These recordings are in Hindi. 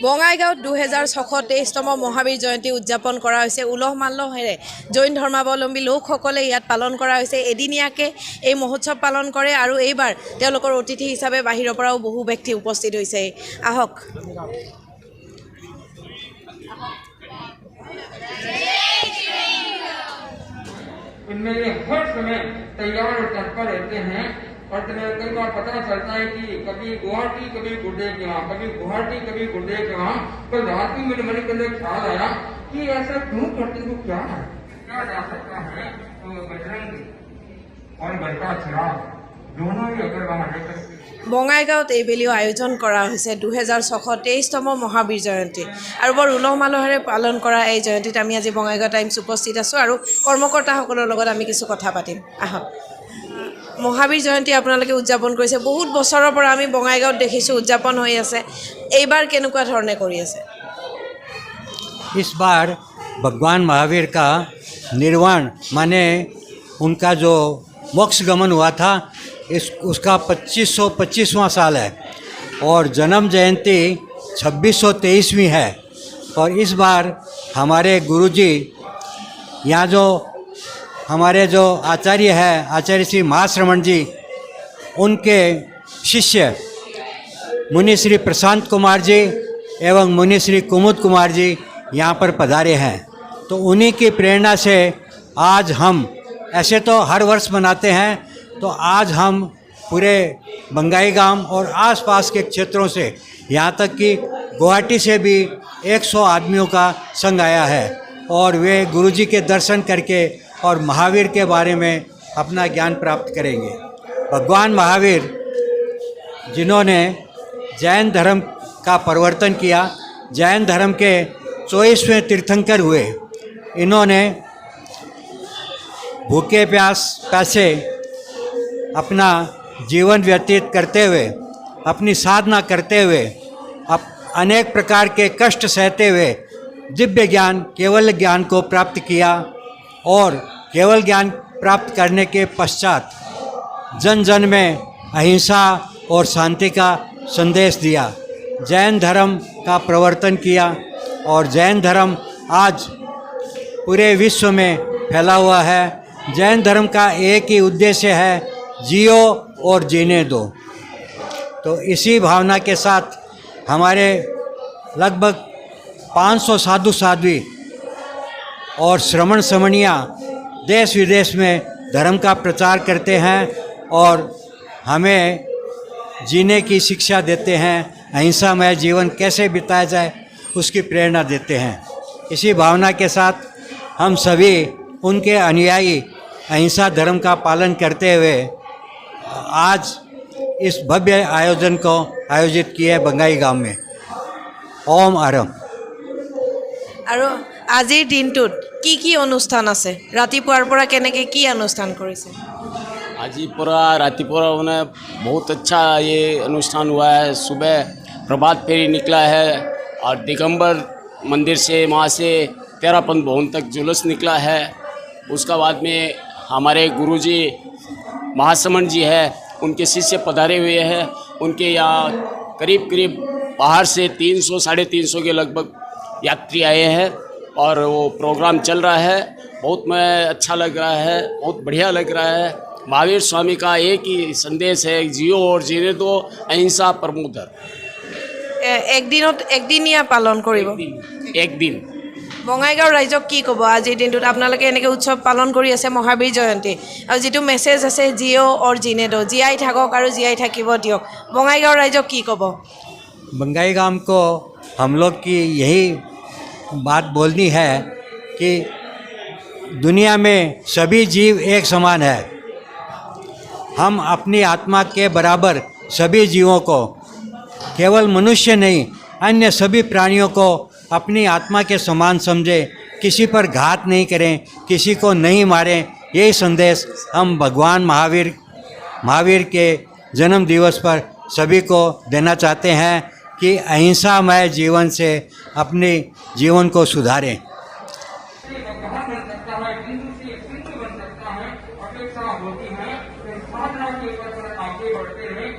বঙাইগাঁৱত 2623তম মহাবীৰ জয়ন্তী উদযাপন কৰা হৈছে উলহ মালহেৰে জৈন ধৰ্মাৱলম্বী লোকসকলে ইয়াত পালন কৰা হৈছে এদিনীয়াকৈ এই মহোৎসৱ পালন কৰে আৰু এইবাৰ তেওঁলোকৰ অতিথি হিচাপে বাহিৰৰ পৰাও বহু ব্যক্তি উপস্থিত হৈছে আহক इनमें ये हर समय तैयार और तत्पर रहते हैं और तुम्हें कई बार पता चलता है कि कभी गुवाहाटी कभी गुड्डे के वहाँ कभी गुवाहाटी कभी गुड्डे के वहाँ तो रात में मेरे मन के अंदर ख्याल आया कि ऐसा क्यों करते हो क्या जा सकता है तो बजरंग और बड़का चिराग दोनों ही अगर वहाँ বঙাইগাঁৱত এইবেলিও আয়োজন কৰা হৈছে 2623তম মহাবীৰ জয়ন্তী আৰু বৰ উলহ মালহেৰে পালন কৰা এই জয়ন্তীত আমি আজি বঙাইগাঁও টাইমছ উপস্থিত আছোঁ আৰু কৰ্মকৰ্তাসকলৰ লগত আমি কিছু কথা পাতিম আহক মহাবীৰ জয়ন্তী আপোনালোকে উদযাপন কৰিছে বহুত বছৰৰ পৰা আমি বঙাইগাঁৱত দেখিছোঁ উদযাপন হৈ আছে এইবাৰ কেনেকুৱা ধৰণে কৰি আছে इस बार भगवान महावीर का निर्वाण माने उनका जो मोक्ष गमन हुआ था उसका 2525वां साल है और जन्म जयंती 2623वीं है और इस बार हमारे गुरुजी यहाँ जो हमारे जो आचार्य है आचार्य श्री महाश्रवण जी उनके शिष्य मुनि श्री प्रशांत कुमार जी एवं मुनि श्री कुमुद कुमार जी यहाँ पर पधारे हैं तो उन्हीं की प्रेरणा से आज हम ऐसे तो हर वर्ष मनाते हैं तो आज हम पूरे बंगाईगाम और आसपास के क्षेत्रों से यहाँ तक कि गुवाहाटी से भी 100 आदमियों का संग आया है और वे गुरुजी के दर्शन करके और महावीर के बारे में अपना ज्ञान प्राप्त करेंगे भगवान महावीर जिन्होंने जैन धर्म का परिवर्तन किया जैन धर्म के 24वें तीर्थंकर हुए इन्होंने भूखे प्यासे अपना जीवन व्यतीत करते हुए अपनी साधना करते हुए अनेक प्रकार के कष्ट सहते हुए दिव्य ज्ञान केवल ज्ञान को प्राप्त किया और केवल ज्ञान प्राप्त करने के पश्चात जन जन में अहिंसा और शांति का संदेश दिया जैन धर्म का प्रवर्तन किया और जैन धर्म आज पूरे विश्व में फैला हुआ है जैन धर्म का एक ही उद्देश्य है जियो और जीने दो तो इसी भावना के साथ हमारे लगभग 500 साधु साध्वी और श्रमण श्रमणियाँ देश विदेश में धर्म का प्रचार करते हैं और हमें जीने की शिक्षा देते हैं अहिंसामय जीवन कैसे बिताया जाए उसकी प्रेरणा देते हैं इसी भावना के साथ हम सभी उनके अनुयायी अहिंसा धर्म का पालन करते हुए आज इस भव्य आयोजन को आयोजित किए बंगाई गांव में ओम आरम আৰু আজিৰ দিনটোত কি অনুষ্ঠান আছে ৰাতিপুৱাৰ পৰা কেনেকৈ কি অনুষ্ঠান কৰিছে আজি पूरा रातिपुरा उन्हें बहुत अच्छा ये अनुष्ठान हुआ है सुबह प्रभात फेरी निकला है और दिगंबर मंदिर से वहाँ से तेरापन भवन तक जुलूस निकला है उसका बाद में हमारे गुरुजी महाश्रवण जी है उनके शिष्य पधारे हुए हैं उनके यहाँ करीब बाहर से 300-350 के लगभग यात्री आए हैं और वो प्रोग्राम चल रहा है बहुत में अच्छा लग रहा है बहुत बढ़िया लग रहा है महावीर स्वामी का एक ही संदेश है जियो और जीने दो अहिंसा परमो धर्म একদিনীয়া পালন কৰিব एक दिन বঙাইগাঁও ৰাইজক কি ক'ব আজিৰ দিনটোত আপোনালোকে এনেকৈ উৎসৱ পালন কৰি আছে মহাবীৰ জয়ন্তী আৰু যিটো মেছেজ আছে জিঅ' অৰ জিনেডো জীয়াই থাকক আৰু জীয়াই থাকিব দিয়ক বঙাইগাঁও ৰাইজক কি ক'ব बंगाईगाम को हम लोग की यही बात बोलनी है कि दुनिया में सभी जीव एक समान है हम अपनी आत्मा के बराबर सभी जीवों को केवल मनुष्य नहीं अन्य सभी प्राणियों को अपनी आत्मा के समान समझे किसी पर घात नहीं करें किसी को नहीं मारें यही संदेश हम भगवान महावीर के जन्म दिवस पर सभी को देना चाहते हैं कि अहिंसामय जीवन से अपने जीवन को सुधारें साधना के ऊपर आगे बढ़ते हैं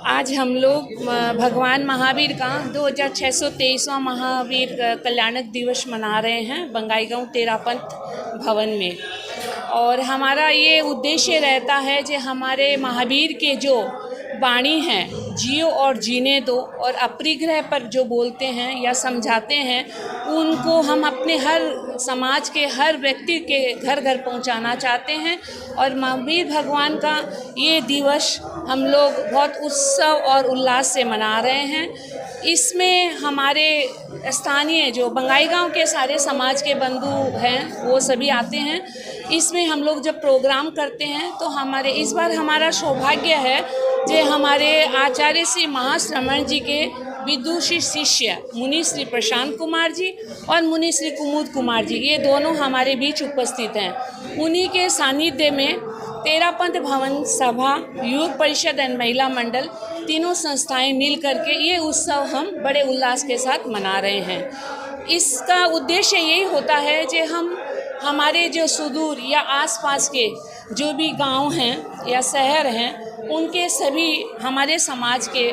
आज हम लोग भगवान महावीर का 2623वां महावीर कल्याणक दिवस मना रहे हैं बंगाईगांव तेरापंथ भवन में। और हमारा ये उद्देश्य रहता है कि हमारे महावीर के जो वाणी हैं, जियो और जीने दो, और अपरिग्रह पर जो बोलते हैं या समझाते हैं, उनको हम अपने हर समाज के हर व्यक्ति के घर घर पहुंचाना चाहते हैं। और महावीर भगवान का ये दिवस हम लोग बहुत उत्सव और उल्लास से मना रहे हैं। इसमें हमारे स्थानीय जो बंगाईगांव के सारे समाज के बंधु हैं वो सभी आते हैं। इसमें हम लोग जब प्रोग्राम करते हैं तो हमारे इस बार हमारा सौभाग्य है जो हमारे आचार्य श्री महाश्रमण जी के विदुषी शिष्य मुनि श्री प्रशांत कुमार जी और मुनि श्री कुमुद कुमार जी, ये दोनों हमारे बीच उपस्थित हैं। उन्हीं के सानिध्य में तेरापंथ भवन सभा, युवक परिषद एवं महिला मंडल, तीनों संस्थाएं मिल करके ये उत्सव हम बड़े उल्लास के साथ मना रहे हैं। इसका उद्देश्य यही होता है कि हम हमारे जो सुदूर या आसपास के जो भी गांव हैं या शहर हैं, उनके सभी हमारे समाज के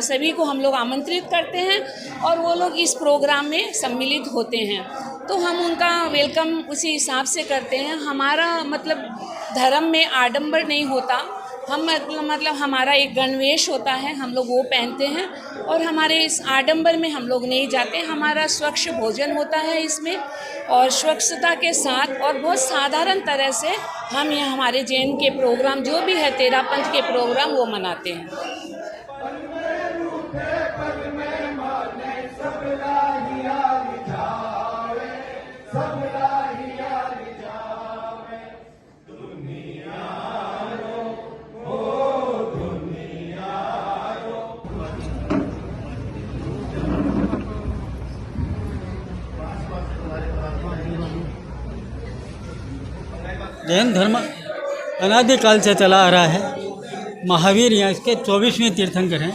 सभी को हम लोग आमंत्रित करते हैं और वो लोग इस प्रोग्राम में सम्मिलित होते हैं। तो हम उनका वेलकम उसी हिसाब से करते हैं। हमारा मतलब धर्म में आडंबर नहीं होता, हम मतलब हमारा एक गणवेश होता है, हम लोग वो पहनते हैं और हमारे इस आडंबर में हम लोग नहीं जाते। हमारा स्वच्छ भोजन होता है इसमें और स्वच्छता के साथ और बहुत साधारण तरह से हम ये हमारे जैन के प्रोग्राम जो भी है तेरापंथ के प्रोग्राम वो मनाते हैं। जैन धर्म अनादिकाल से चला आ रहा है। महावीर यहाँ इसके 24वें तीर्थंकर हैं।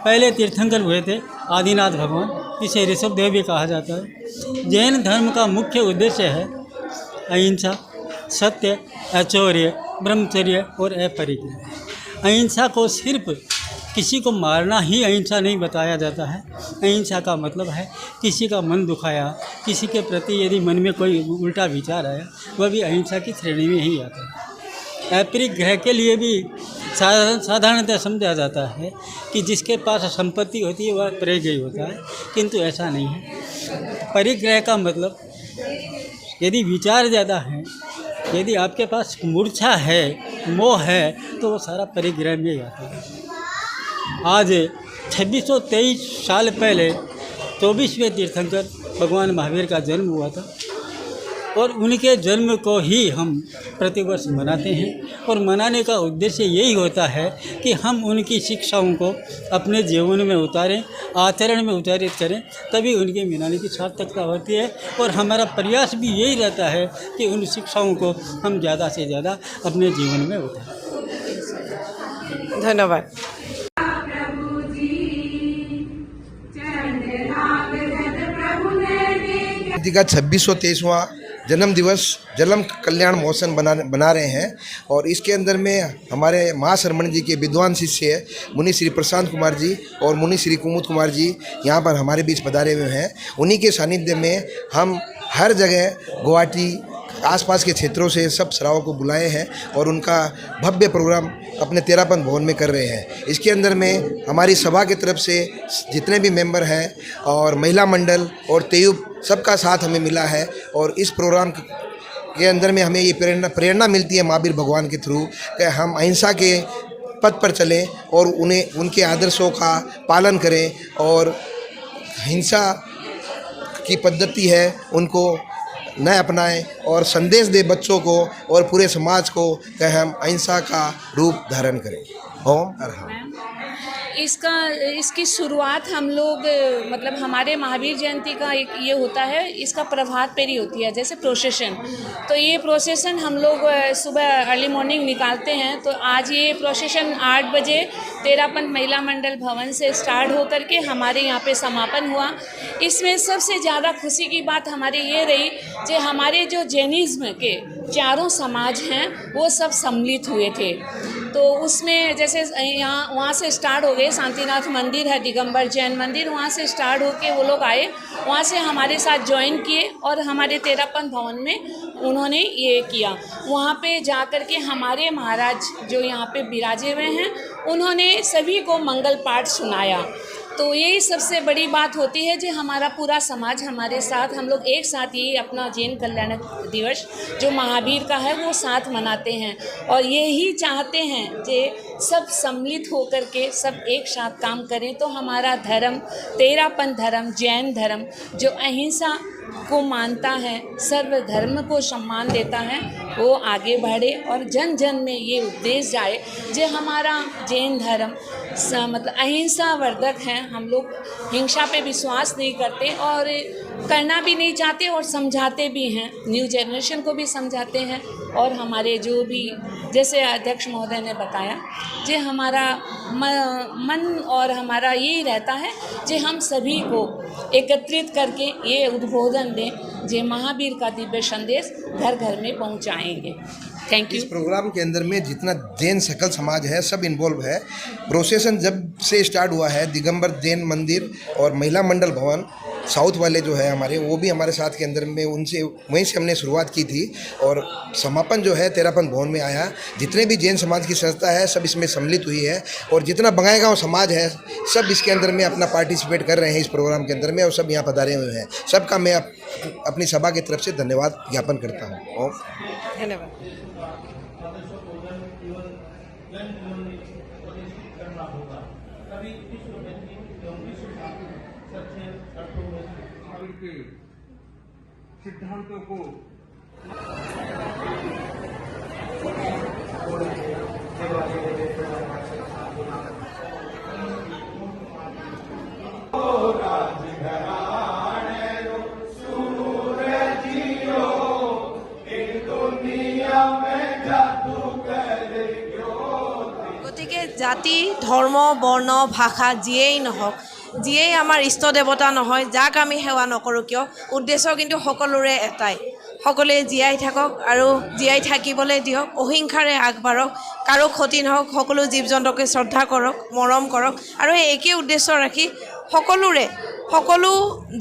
पहले तीर्थंकर हुए थे आदिनाथ भगवान, इसे ऋषभदेव भी कहा जाता है। जैन धर्म का मुख्य उद्देश्य है अहिंसा, सत्य, अचौर्य, ब्रह्मचर्य और अपरिग्रह। अहिंसा को सिर्फ किसी को मारना ही अहिंसा नहीं बताया जाता है। अहिंसा का मतलब है किसी का मन दुखाया, किसी के प्रति यदि मन में कोई उल्टा विचार आया, वह भी अहिंसा की श्रेणी में ही आता है। अपरिग्रह के लिए भी साधारणतः समझा जाता है कि जिसके पास संपत्ति होती है वह परिग्रही होता है, किंतु ऐसा नहीं है। परिग्रह का मतलब यदि विचार ज़्यादा है, यदि आपके पास मूर्छा है, मोह है, तो वो सारा परिग्रह में ही आता है। आज 2623 साल पहले 24वें तीर्थंकर भगवान महावीर का जन्म हुआ था और उनके जन्म को ही हम प्रतिवर्ष मनाते हैं। और मनाने का उद्देश्य यही होता है कि हम उनकी शिक्षाओं को अपने जीवन में उतारें, आचरण में उतारित करें, तभी उनके मनाने की सार्थकता होती है। और हमारा प्रयास भी यही रहता है कि उन शिक्षाओं को हम ज़्यादा से ज़्यादा अपने जीवन में उतारें। धन्यवाद। का 2623वां जन्म दिवस जन्म कल्याण महोत्सव बना रहे हैं। और इसके अंदर में हमारे महाश्रमण जी के विद्वान शिष्य मुनि श्री प्रशांत कुमार जी और मुनि श्री कुमुद कुमार जी यहाँ पर हमारे बीच पधारे हुए हैं। उन्हीं के सानिध्य में हम हर जगह गुवाहाटी आसपास के क्षेत्रों से सब श्रावकों को बुलाए हैं और उनका भव्य प्रोग्राम अपने तेरापंथ भवन में कर रहे हैं। इसके अंदर में हमारी सभा की तरफ से जितने भी मेंबर हैं और महिला मंडल और तेयुब सबका साथ हमें मिला है। और इस प्रोग्राम के अंदर में हमें ये प्रेरणा मिलती है महावीर भगवान के थ्रू कि हम अहिंसा के पथ पर चलें और उनके आदर्शों का पालन करें और हिंसा की पद्धति है उनको न अपनाएं और संदेश दे बच्चों को और पूरे समाज को कि हम अहिंसा का रूप धारण करें। ओम अरहम। इसकी शुरुआत हम लोग मतलब हमारे महावीर जयंती का एक ये होता है, इसका प्रभात फेरी होती है जैसे प्रोसेशन। तो ये प्रोसेशन हम लोग सुबह अर्ली मॉर्निंग निकालते हैं। तो आज ये प्रोसेशन 8 बजे तेरापंथ महिला मंडल भवन से स्टार्ट होकर के हमारे यहाँ पे समापन हुआ। इसमें सबसे ज़्यादा खुशी की बात हमारी ये रही कि हमारे जो जैनिज़्म के चारों समाज हैं वो सब सम्मिलित हुए थे। तो उसमें जैसे यहाँ वहाँ से स्टार्ट हो गए, शांतिनाथ मंदिर है, दिगंबर जैन मंदिर, वहाँ से स्टार्ट होके वो लोग आए, वहाँ से हमारे साथ ज्वाइन किए और हमारे तेरापंथ भवन में उन्होंने ये किया। वहाँ पे जा कर के हमारे महाराज जो यहाँ पे विराजे हुए हैं उन्होंने सभी को मंगल पाठ सुनाया। तो यही सबसे बड़ी बात होती है जो हमारा पूरा समाज हमारे साथ, हम लोग एक साथ ये अपना जैन कल्याण दिवस जो महावीर का है वो साथ मनाते हैं। और यही चाहते हैं कि सब सम्मिलित होकर के सब एक साथ काम करें। तो हमारा धर्म तेरापंथ धर्म, जैन धर्म जो अहिंसा को मानता है, सर्व धर्म को सम्मान देता है, वो आगे बढ़े और जन जन में ये उपदेश जाए जो हमारा जैन धर्म मतलब अहिंसा वर्धक है। हम लोग हिंसा पे विश्वास नहीं करते और करना भी नहीं चाहते और समझाते भी हैं, न्यू जनरेशन को भी समझाते हैं। और हमारे जो भी जैसे अध्यक्ष महोदय ने बताया जो हमारा मन और हमारा यही रहता है कि हम सभी को एकत्रित करके ये उद्बोधन दें जो महावीर का दिव्य संदेश घर घर में पहुंचाएंगे। Thank you. इस प्रोग्राम के अंदर में जितना जैन सकल समाज है सब इन्वॉल्व है। प्रोसेशन जब से स्टार्ट हुआ है, दिगंबर जैन मंदिर और महिला मंडल भवन साउथ वाले जो है हमारे, वो भी हमारे साथ के अंदर में, उनसे वहीं से हमने शुरुआत की थी और समापन जो है तेरापंथ भवन में आया। जितने भी जैन समाज की संस्था है सब इसमें सम्मिलित हुई है और जितना बंगाईगांव समाज है सब इसके अंदर में अपना पार्टिसिपेट कर रहे हैं इस प्रोग्राम के अंदर में और सब यहाँ पधारे हुए हैं। सबका मैं अपनी सभा की तरफ से धन्यवाद ज्ञापन करता हूँ। धन्यवाद। के सिद्धांतों को গতিকে জাতি ধৰ্ম বৰ্ণ ভাষা যিয়েই নহওক, যিয়েই আমাৰ ইষ্ট দেৱতা নহয়, যাক আমি সেৱা নকৰোঁ কিয়, উদ্দেশ্য কিন্তু সকলোৰে এটাই, সকলোৱে জীয়াই থাকক আৰু জীয়াই থাকিবলৈ দিয়ক, অহিংসাৰে আগবাঢ়ক, কাৰো ক্ষতি নহওক, সকলো জীৱ জন্তুকে শ্ৰদ্ধা কৰক, মৰম কৰক আৰু এই একেই উদ্দেশ্য ৰাখি সকলো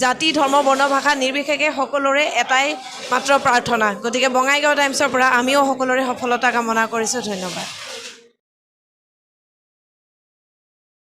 জাতি ধৰ্ম বৰ্ণ ভাষা নিৰ্বিশেষে সকলোৰে এটাই মাত্ৰ প্ৰাৰ্থনা। গতিকে বঙাইগাঁও টাইমছৰ পৰা আমিও সকলোৰে সফলতা কামনা কৰিছোঁ। ধন্যবাদ।